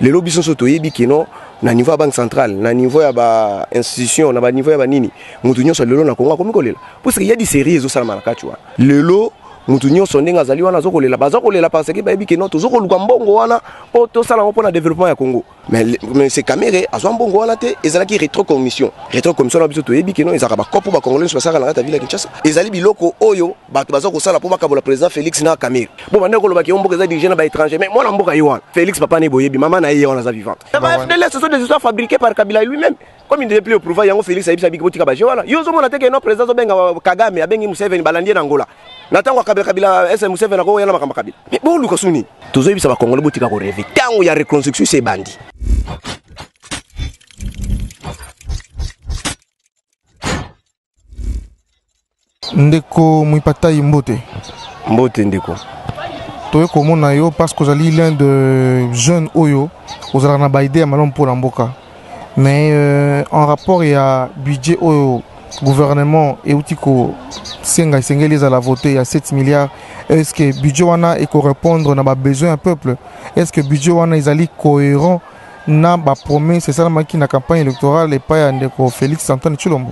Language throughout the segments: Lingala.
Les lobbies sont sotoyebi qui non na niveau ya banque centrale, na niveau ya ba institution, na ba niveau ya ba nini. Mutu nyonso lelo na Congo comme kolela. Parce qu'il y a des séries zo sala malaka tu vois. Lelo mutu nyonso ndenga zali wana zo kolela, baza kolela parce que ba yebi que non to zo koluka mbongo wana po to sala pour na développement ya Congo. Mais c'est caméré azo mbongo wana te ezala ki rétrocommission. Rétrocommission na biso to yebi que non ezaka ba kopo ba congolais so sala na ta ville ya Kinshasa. Ezali biloko oyo bato baza ko sala pour bakabola président Félix na Caméré. Bon bande ko loba ki omboka za dirigé na ba étranger mais moi na mboka yowana. Félix papa ne boyebi maman na ye wana za vivante. FDLR ce sont des histoires fabriquées par Kabila lui-même. Comme il ne devait plus au pouvoir yango Félix Aïbi Sabi Botika ba voilà. Yo zo mona te que non président zo benga Kagame abengi Museveni balandier na Angola. Natango Kabila SM Museveni ko yana makamba Kabila. Mais bon luka suni. Tozo yebisa ba Congolais botika ko rêver. Tango ya reconstruction c'est bandi. Ndeko Mwipatai Mbote. Mbote ndeko. Toye komona yo parce que ozali l'un de jeunes oyo ozala na ba idée malom pour mboka. Mais en rapport ya budget oyo gouvernement et outiko senga sengeli za la voter ya 7 milliards, est-ce que budget wana eko répondre na ba besoin un peuple? Est-ce que budget wana ezali cohérent na ba promesse c'est ça maki na campagne électorale et pas ya ndeko Félix Antoine Tshilombo?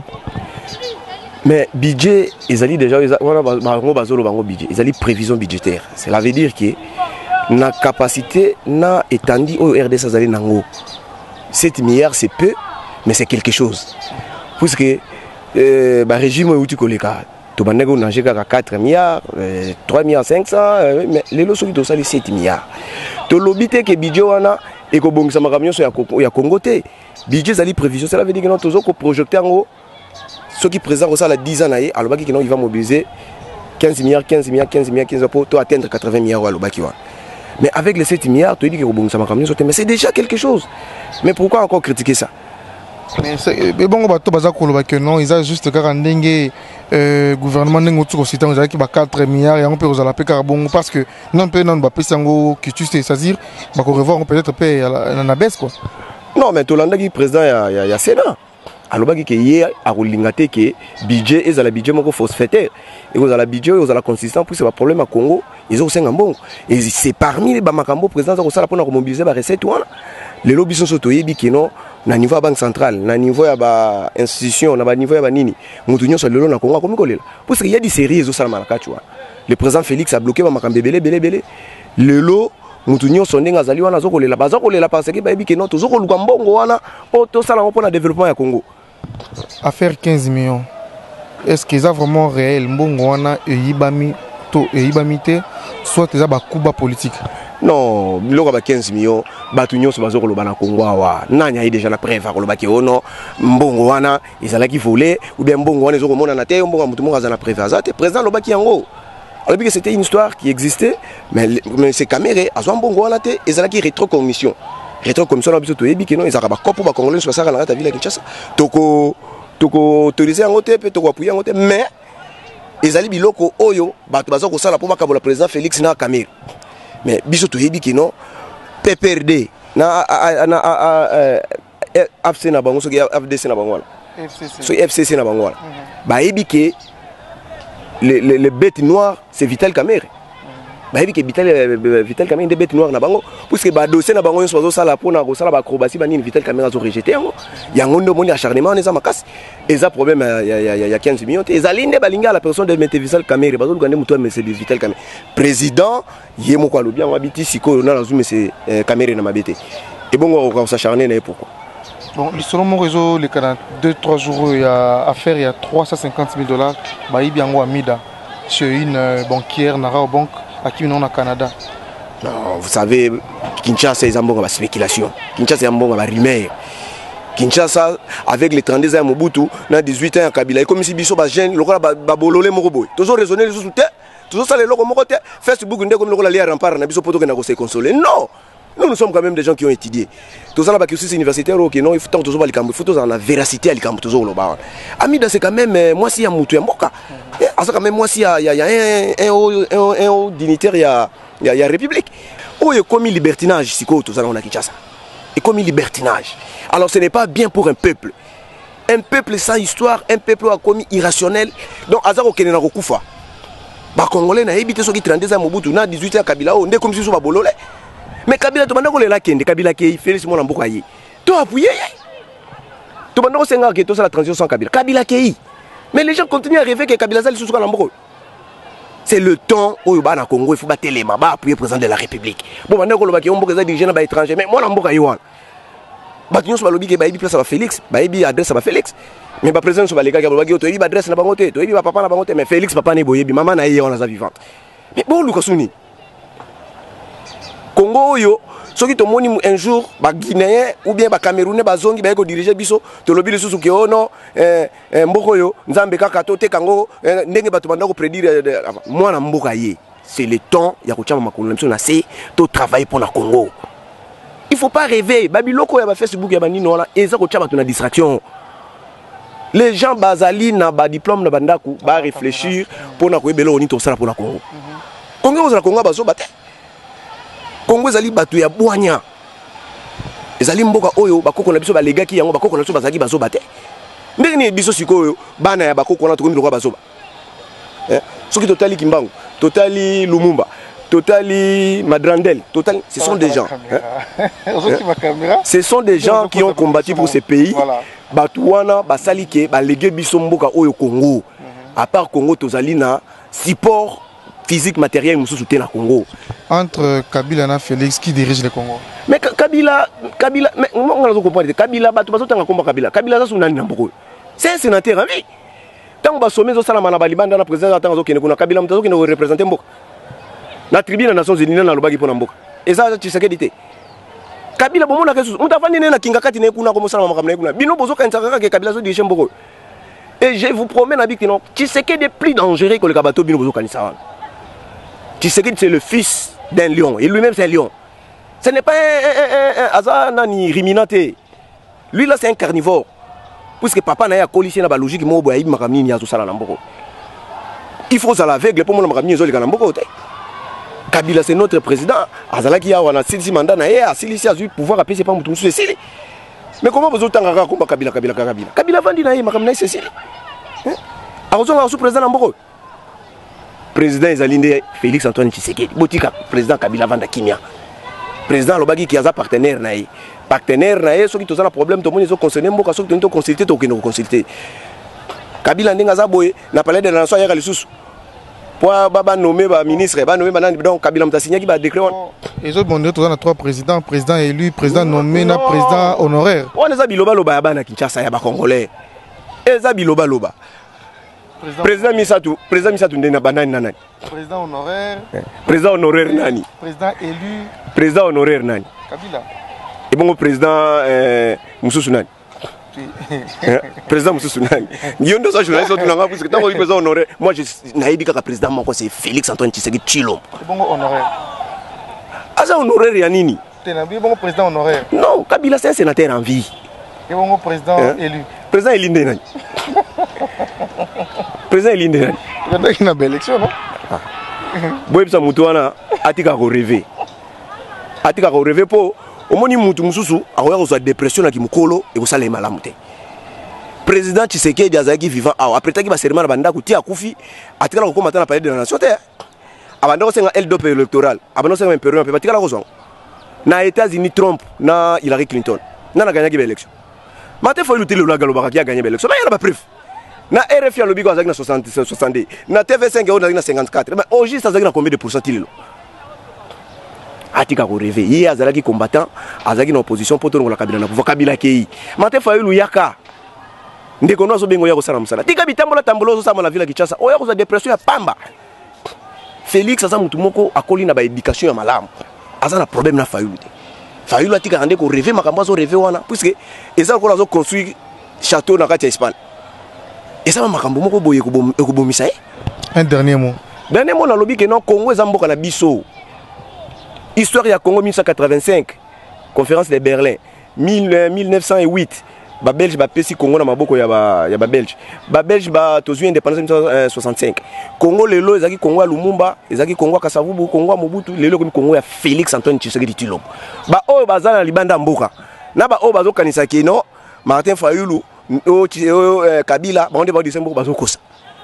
Mais budget, ils allaient déjà, ils ont budget, ils allaient prévision budgétaire. Cela veut dire que la capacité n'a étendu au RDC Zali Nango. 7 milliards c'est peu, mais c'est quelque chose. Puisque le régime où tu colles, tu vas négocier 4 milliards, 3 milliards 500, mais les lots sont 7 milliards. Tu l'obité que budget wana et que bon ça m'a ramené sur ya Congo té. Budget Zali prévision, cela veut dire que nous tous projeté en haut. Ceux qui présentent ça à 10 ans, alors il va mobiliser 15 milliards pour atteindre 80 milliards. Mais avec les 7 milliards, tu dis que ça m'a ramené, mais c'est déjà quelque chose. Mais pourquoi encore critiquer ça? Mais bon, non, ils ont juste 40 gouvernement qui 4 milliards et on peut aux bon parce que non peut non qui tu sais c'est-à-dire revoir peut-être payer à la baisse quoi. Non mais tout le monde qui président il y a Sénat. Alors que hier à Rolingate que budget et la budget moko phosphateur et vous avez la budget vous avez la consistance pour ce problème à Congo ils ont 5 bon et c'est parmi les bamakambo président ça pour mobiliser la recette ou les lobbies sont sotoyebi que non na niveau banque centrale na niveau ya ba institution na niveau ya ba nini mutu nyonso lelo na Congo comme kolela parce qu'il y a des séries zo sala malaka tu vois le président Félix a bloqué bamakambe belé lelo mutu nyonso ndenga zali wana zo kolela baza kolela parce que ba yebi que non to zo koluka mbongo wana po to sala pour na développement ya Congo. Affaire 15 millions. Est-ce que c'est vraiment réel? Mbongwana et Yibamite, soit c'est un coup politique? Non, il y a 15 millions. Batunion se base sur le Congo. Nanya est déjà la preuve. Non, Mbongwana, ils allaient qui voulaient, ou bien Mbongwana, ils ont remonté à la terre, Mbongwana, ils ont la preuve. Le président Lobaki en haut. Alors que c'était une histoire qui existait, mais c'est caméré, à Mbongwana, ils allaient qui rétrocommission. Rétrocommission, ils ont dit que non, ils ont pas pour Congolais sur la ville de Kinshasa. Toko autorisé en côté, toko appuyer en côté, mais ils allaient biloko oyo, bato bazo ko sala pour bakabola président Félix na Caméré. Mais biso to yebi que non, PPRD na FC na bango so FDC na bango. So FCC na bango. Ba yebi que les bêtes noires c'est Vital Caméré. Bah oui que Vital Caméré des bêtes noires na bango parce que ba dossier na bango yon sozo sala pour na ko sala ba acrobatie ba ni Vital Caméré a rejeté yango yango moni acharnement on eza makasi eza problème il y a 15 millions et zalinde balinga la personne de Vital Caméré bazo gande muto mais c'est Vital Caméré président yemo kwa lobia mabiti siko na lazu mais c'est Caméré na mabete et bon on s'acharner na pourquoi. Bon, selon mon réseau, les 2-3 jours, il y a affaire, il y a $350 000. Bah, il y a un Amida chez une banquière, Nara Bank, à qui on a au Canada. Non, vous savez, Kinshasa, c'est un bon spéculation. Kinshasa, c'est un bon rumeur. Kinshasa, avec les 32 ans à Mobutu, dans 18 ans à Kabila, comme si Bisso Bajen, le roi Babolole Moroboy. Toujours raisonner les sous-terres, toujours ça les locaux Moroté, Facebook, comme le roi Lia Rempart, n'a Bisso Poto qui n'a pas consolé. Non! Nous sommes quand même des gens qui ont étudié. Tout ça, là, c'est universitaire, ok, non, il faut toujours il faut toujours la véracité à l'icam, toujours le bar. Amida, c'est quand même, moi, si y a Moutou Moka, quand même, moi, si y a un haut dignitaire, il y a République. Oh, il y a commis libertinage, si tout ça, on a Kinshasa. Et commis libertinage. Alors, ce n'est pas bien pour un peuple. Un peuple sans histoire, un peuple a commis irrationnel. Donc, Azaro Kenena Rokufa. Bah, Congolais n'a évité ceux qui 32 ans Mobutu, n'a 18 ans Kabila, on est comme si ce soit Bololé. Mais Kabila to banda ko lela kende Kabila ke Félix mona mboka yi. To appuyer. To banda ko senga ke to ça la transition sans Kabila. Kabila ke. Mais les gens continuent à rêver que Kabila ça le sous la mboko. C'est le temps où ba na Congo il faut battre les mains, appuyer le président de la République. Bon banda ko lo ba ke mboka za diriger na ba étranger mais mona mboka yi wana. Ba tunyo so ba lobi ke ba ibi place ba Félix, ba ibi adresse ba Félix. Mais ba président so ba lega ke ba to ibi adresse na bango te, to ibi ba papa na bango te mais Félix papa ne boyebi maman na ye wana za vivante. Mais bon Lukasuni Congo yo soki to moni un jour ba Guinéen ou bien ba Camerounais ba zongi ba ko diriger biso to lobi le susu ke ono mboko yo nzambe kaka to te kango ndenge bato banda ko prédire moi na mboka ye c'est le temps ya ko chama makolo na na c'est to travailler pour na Congo. Il faut pas rêver babiloko ya ba Facebook ya banino wana eza ko chama to na distraction. Les gens bazali na ba diplôme na bandaku ba réfléchir pour na ko ebelo oni to sala pour na Congo. Congo ozala Congo bazo bate Congo ezali batu ya bwanya ezali mboka oyo bakoko na biso balegaki yango bakoko na biso bazaki bazo bate ndenge ni biso sikoyo bana ya bakoko na tokomi lokwa bazo ba soki totali Kimbangu totali Lumumba totali Madrandel totali ce sont des gens ce sont des gens qui ont combattu pour ce pays batu wana basali ke balege biso mboka oyo Congo à part Congo tozali na support physique, matériel, nous soutenons le Congo. Entre Kabila et Félix, qui dirige le Congo? Mais Kabila, mais on a compris. Kabila, tu vas tout combat Kabila. Kabila, c'est un sénateur, oui. Tant que sommet au Salamana Baliban, dans la présidence, tant que Kabila, qui nous représente Mboka. La tribu des Nations Unies, dans le Bagi pour Mboka. Et ça, tu sais qu'il Kabila, bon, on a quelque chose. On t'a fait une Kingakati, Nekuna, comme ça, Makamekuna. Bino Bozo, quand ça que Kabila se dirige Mboka. Et je vous promets, Nabi, que non, tu sais qu'il est plus dangereux que le Kabato Bino Bozo Kanisa. Tu sais que c'est le fils d'un lion. Et lui-même, c'est un lion. Ce n'est pas un hasard ni riminaté. Lui, là, c'est un carnivore. Puisque papa n'a pas collé dans la logique, il faut à l'aveugle pour moi. Kabila, c'est notre président. Azala qui a 6 mandats, a 6 pouvoir appeler, c'est pas mon Cécile. Mais comment vous autres combat Kabila Kabila Vandi n'a pas Cécile. Arrosons un sous-président Nambogo. Président Ezalinde Félix Antoine Tshisekedi botika président Kabila Vanda Kimia président Lobagi qui a partenaire naï ceux qui ont un problème tout le monde ils ont concerné mboka ceux qui ont consulté to qui nous consulter Kabila ndenga za boye na palais de la nation ya lisusu pour baba nommer ba ministre ba nommer banani donc Kabila mta signé qui ba décret les autres monde on a 3 présidents président élu président nommé na président honoraire on les a biloba loba ya bana Kinshasa ya ba congolais eza biloba loba Président Misatou ndena banani nani? Président honoraire. Président honoraire nani? Président élu. Président honoraire nani? Kabila. Et bon président Moussoussou nani? Président Moussoussou nani? Yondo ça journaliste tout nanga parce que tant que président honoraire, moi je naïdi ka président mon c'est Félix Antoine Tshisekedi Tshilombo. Bon honoraire. Asa honoraire ya nini? Tenabi bon président honoraire. Non, Kabila c'est un sénateur en vie. Et bon président élu. Président élu nani? Président Elinde. Il y a une belle élection, non? Boy, ça moutouana, atika ko rêver. Atika ko rêver pour au moni moutou mususu, awa ko dépression na kimukolo et vous salé malamute. Président Tshisekedi azaki vivant après taki ba serment na banda ko ti akufi, atika ko komata na palais de la nation te. Abanda ko senga L2 électoral, abanda ko senga un période atika la ko zon. Na États-Unis Trump na Hillary Clinton. Na gagné ki élection. Maté faut lutter le galo ba ki a gagné élection. Mais il y a pas preuve. Na RFI alobi ko azaki na 60 na TV5 on azaki na 54 mais aujourd'hui ça azaki na combien de pourcent tilelo atika ko rêver yi azalaki combattant azaki na opposition pour tongola Kabila na pouvoir Kabila kei mate fa yulu yaka ndeko no so bengo ya ko sala musala tika bitambola tambolo so sama na ville Kinshasa oya ko za dépression ya pamba Félix aza mutu moko akoli na ba éducation ya malamu aza na problème na fayulu te fayulu atika ande ko rêver makambo so rêver wana puisque eza ko zo construire château na kati ya Espagne. Et ça m'a boye un dernier mot. Dernier mot, dans le que non, Congo est en biso. Histoire de Congo 1985, conférence de Berlin, 1908, ba Belge ba pesi Congo na maboko ya ba Belge. Ba Belge ba tozu indépendance 1965. Congo lelo ezaki Congo ya Lumumba, ezaki Congo ya Kasavubu, Congo ya Mobutu, lelo comme Congo ya Félix Antoine Tshisekedi Tshilombo. Ba oyo bazana libanda mboka. Na ba oyo bazokanisa kino Martin Fayulu Kabila ba onde ba December bazo kosa.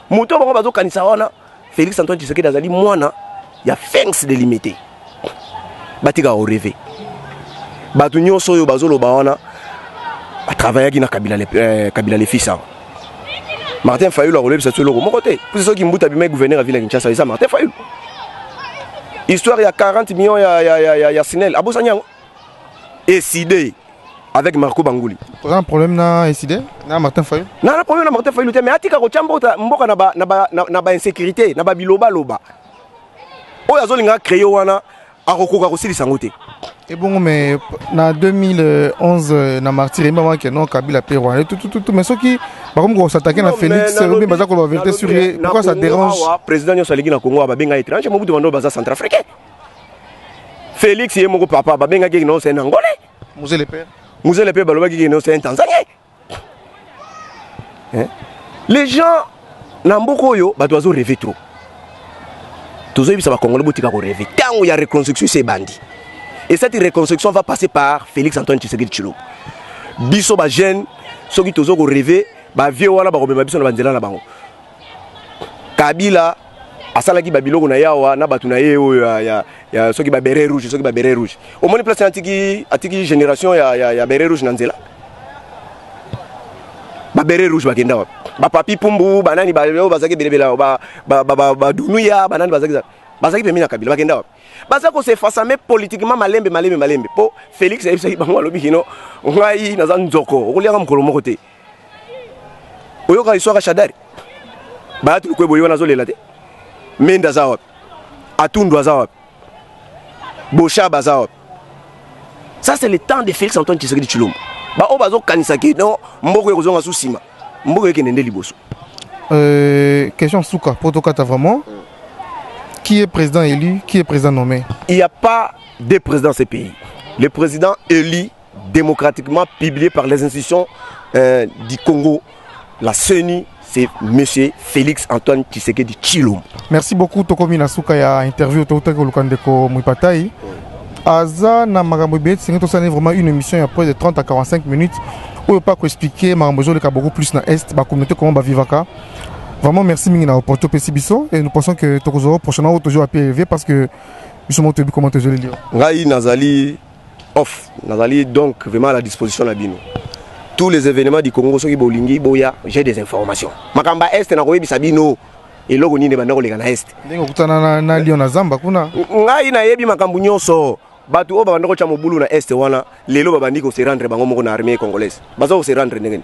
Muto bango bazo kanisa wana Félix Antoine Tshisekedi azali mwana ya fangs de limité. Batika au rêver. bato nyonso oyo bazoloba wana batravaillaki na Kabila les fils. Martin Fayulu a relevé cette chose. Mon côté, pour ceux qui m'ont abîmé gouverneur à Ville Kinshasa, c'est Martin Fayulu. Histoire, il y a 40 millions, il y a Sinel, Abou Sanyang. Et Sidé, avec Marco Bangouli. Vous avez un problème na Sidé, na Martin Fayulu? Non, le problème na Martin Fayulu, mais Atika Rochambo, Mboka na insécurité, na biloba loba. Oh, il y a créé wana, à Rokoka aussi les sangoté. Et bon, mais en 2011, na martyr, il m'a dit que non, Kabila paie Rwanda, tout, mais ceux qui, par exemple, s'attaquent à Félix, c'est bien basé sur la vérité sur les. Pourquoi ça dérange? Président Nyonso Aligi na Congo, Babenga étranger, Mobutu Wando Baza centrafricain. Félix, il est mon papa, Babenga qui non, c'est un Angolais. Mouzé le père. Mouzé le père, Baloba qui non, c'est un Tanzanien. Les gens, Namboko yo, bah doivent rêver trop. Tous ceux qui sont Congolais, ils vont rêver. Quand il y a reconstruction, c'est bandit. Et cette reconstruction va passer par Félix Antoine Tshisekedi Tshilombo. Biso ba jeune, ceux qui tozo ko rêver, ba vieux wana ba robeba biso na banzela na bango. Kabila asalaki ba biloko na yawa na batu na ye oyo ya ceux qui ba béret rouge, ceux qui ba béret rouge. Au moins place atiki génération ya béret rouge na nzela. Ba béret rouge ba kenda wa. Ba papi pumbu banani ba bazaki belebela ba dunuya banani bazaki bazaki pemina Kabila ba kenda wa. Parce que c'est face à mes politiquement malembe. Pour Félix, il y a un lobby ngai na zanzoko. Okolia kam kolomo côté. Oyoka histoire Chadari. Ba tu ko boyo na zolela te. Menda zawa. Atundu zawa. Bosha bazawa. Ça c'est le temps de Félix Antoine Tshisekedi Tshilombo. Ba o bazo kanisa ki non mboko yo kozonga susima. Mboko yo kenende liboso. Question Souka, protocata vraiment. Qui est président élu, qui est président nommé? Il n'y a pas de président dans ce pays. Le président élu démocratiquement publié par les institutions du Congo, la CENI, c'est M. Félix Antoine Tshisekedi Tshilombo. Merci beaucoup Tokomi Nasuka ya interview Toteko Lukandeko Mwipatai. Aza na makambo bête, c'est vraiment une émission après de 30 à 45 minutes où il pas expliquer makambo le ka beaucoup plus na est, ba communauté comment ba vivaka. Vraiment, merci Mingina pour tout Bisso et nous pensons que Tokozo prochainement toujours à pied élevé parce que nous sommes au début comment te le lire. Ngai Nazali off, Nazali donc vraiment à la disposition de Bino. Tous les événements du Congo, ceux qui bolingi, boya, j'ai des informations. Makamba Est na koyebi sabino et logo ni ne banda ko na Est. Ndenge kutana na Lyon na Zamba kuna. Ngai na yebi makambu nyonso. Batu oba banda ko cha mobulu na Est wana, lelo babandi ko se rendre bango moko na armée congolaise. Baza ko se rendre ndenge.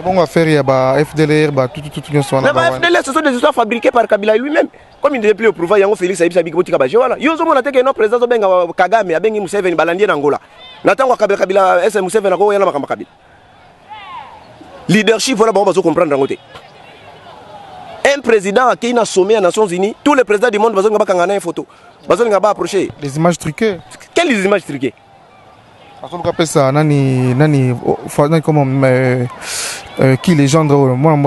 Bon, on va faire FDLR, tout le monde. Mais FDLR, ce sont des histoires fabriquées par Kabila lui-même. Comme il ne devait plus au pouvoir, il y a un Félix Saïb Sabi Kibouti Kabaji. Voilà. Yozo monate que notre président Benga Kagame, a Bengi Museveni, Balandier d'Angola. Nathan Kabila, S. Museveni, Angola, Yana Makamba Kabila. Leadership, voilà, on va se comprendre en côté. Un président qui a sommé aux Nations Unies, tous les présidents du monde vont avoir une photo. Ils vont approcher. Les images truquées. Quelles images truquées? Parce qu'on appelle ça, nani, comment, qui légende, moi,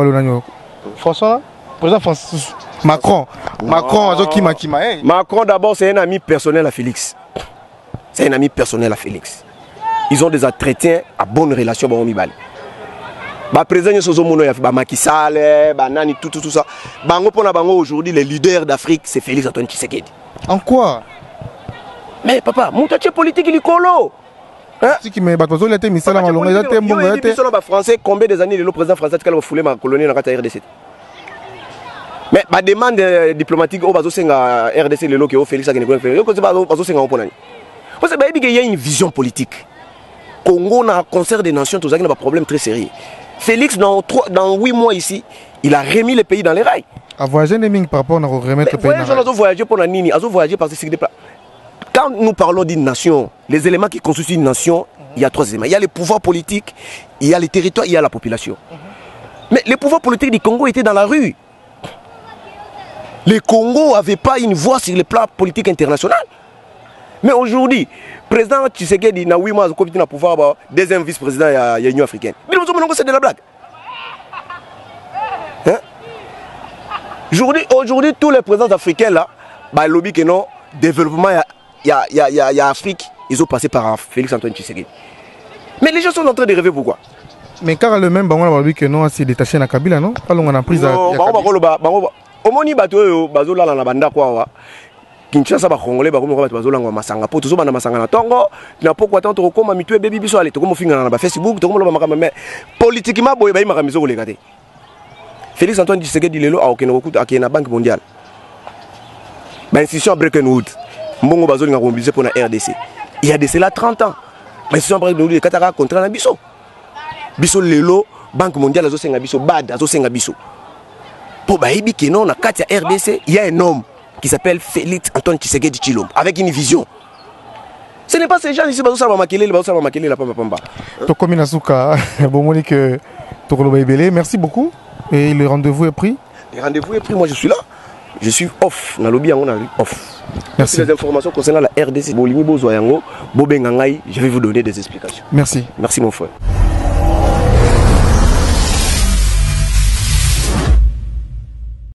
François, président François, Macron, Macron d'abord c'est un ami personnel à Félix. C'est un ami personnel à Félix. Ils ont des entretiens à bonne relation avec Mibali. Bah président Sozomono ya ba Macky Sall, ba nani tout ça. Bango pona bango aujourd'hui les leaders d'Afrique c'est Félix Antoine Tshisekedi. En quoi? Mais papa, mon politique il est colo. Si qui me bat il a été mis ça la malonga, il a été bon, il a été français combien des années le président français qui a foulé ma colonie dans la RDC. Mais ma demande diplomatique au bazo senga RDC le loke au Félix a gagné yo ko bazo senga oponani. Parce que il y a une vision politique. Congo na concert des nations tous a un problème très sérieux. Félix dans 8 mois ici, il a remis le pays dans les rails. A voyager neming par rapport à remettre le pays dans les rails. Voyager pour la nini, a voyager parce que c'est quand nous parlons d'une nation, les éléments qui constituent une nation, il y a 3 éléments. Il y a les pouvoirs politiques, il y a les territoires, il y a la population. Mais les pouvoirs politiques du Congo étaient dans la rue. Le Congo n'avait pas une voix sur le plan politique international. Mais aujourd'hui, le président Tshisekedi, dans 8 mois, il a pouvoir deuxième vice-président de l'Union africaine. Mais c'est de la blague. Hein? Aujourd'hui, tous les présidents africains, là, bah, le lobby que non, développement, il y a Afrique, ils ont passé par Félix Antoine Tshisekedi. Mais les gens sont en train de rêver pourquoi? Mais car le même, on a dit que non, c'est détaché à Kabila, non? Pas on a pris à. Kinshasa ba congolais ba komi ko bazolanga masanga po tozo bana masanga na tongo na poko tant to koma mitwe bebi biso ale to komo finga na ba Facebook to komo loba makama mais politiquement boye ba imaka mizo ko lekate Félix Antoine Tshisekedi lelo a okena okuta akena Banque mondiale ba institution Bretton Woods mbongo bazolinga ko mobiliser pour na RDC il y a de cela 30 ans ba institution Bretton Woods kataka contrat na biso biso lelo Banque mondiale azo senga biso bad azo senga biso pour ba yebi keno na kati ya RDC il y a un homme qui s'appelle Félix Antoine Tshisekedi Tshilombo, avec une vision. Ce n'est pas ces gens ici qui sont maquillés, la pamba. Tokomi Nasuka, bon Monique, Tokolo Baibele, merci beaucoup. Et le rendez-vous est pris? Le rendez-vous est pris, moi je suis là. Je suis off. Dans le lobby, on a off. Merci. Les informations concernant la RDC, je vais vous donner des explications. Merci. Merci mon frère.